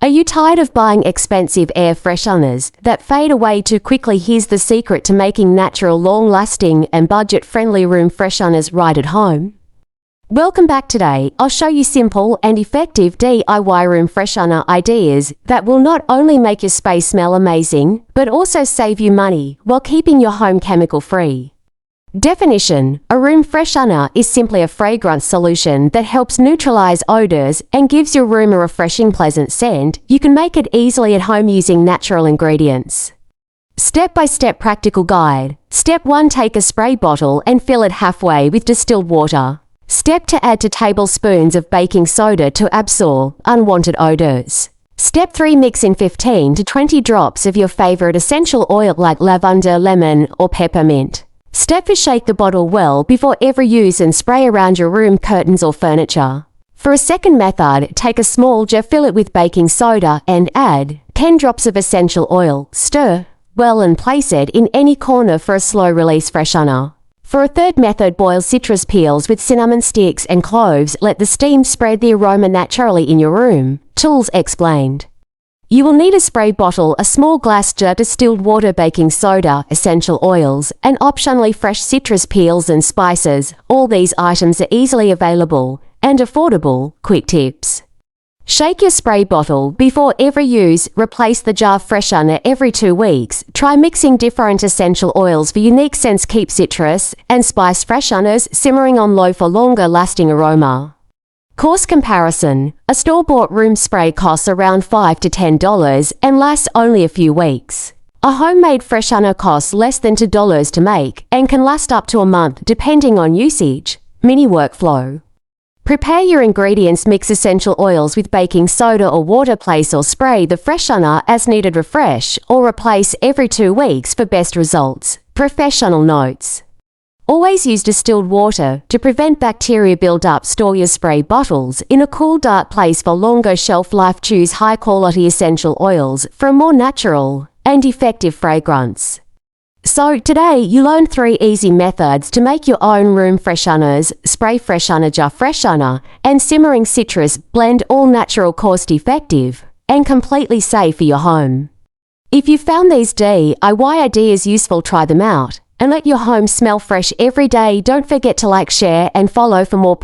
Are you tired of buying expensive air fresheners that fade away too quickly? Here's the secret to making natural, long-lasting and budget-friendly room fresheners right at home. Welcome back. Today, I'll show you simple and effective DIY room freshener ideas that will not only make your space smell amazing, but also save you money while keeping your home chemical-free. Definition: a room freshener is simply a fragrance solution that helps neutralize odors and gives your room a refreshing, pleasant scent. You can make it easily at home using natural ingredients. Step-by-step practical guide. Step 1. Take a spray bottle and fill it halfway with distilled water. Step 2. Add 2 tablespoons of baking soda to absorb unwanted odors. Step 3. Mix in 15 to 20 drops of your favorite essential oil like lavender, lemon, or peppermint. Step 4. Shake the bottle well before every use and spray around your room curtains or furniture. For a second method, take a small jar, fill it with baking soda and add 10 drops of essential oil. Stir well and place it in any corner for a slow-release freshener. For a third method, boil citrus peels with cinnamon sticks and cloves. Let the steam spread the aroma naturally in your room. Tools explained. You will need a spray bottle, a small glass jar, distilled water, baking soda, essential oils, and optionally fresh citrus peels and spices. All these items are easily available and affordable. Quick tips. Shake your spray bottle before every use. Replace the jar freshener every 2 weeks. Try mixing different essential oils for unique scents. Keep citrus and spice fresheners simmering on low for longer lasting aroma. Cost comparison. A store-bought room spray costs around $5 to $10 and lasts only a few weeks. A homemade freshener costs less than $2 to make and can last up to a month depending on usage. Mini workflow. Prepare your ingredients. Mix essential oils with baking soda or water. Place or spray the freshener as needed. Refresh or replace every 2 weeks for best results. Professional notes. Always use distilled water to prevent bacteria build-up. Store your spray bottles in a cool, dark place for longer shelf life. Choose high-quality essential oils for a more natural and effective fragrance. So today you learned 3 easy methods to make your own room fresheners: spray freshener, jar freshener, and simmering citrus blend, all natural, cost-effective, and completely safe for your home. If you found these DIY ideas useful, try them out and let your home smell fresh every day. Don't forget to like, share, and follow for more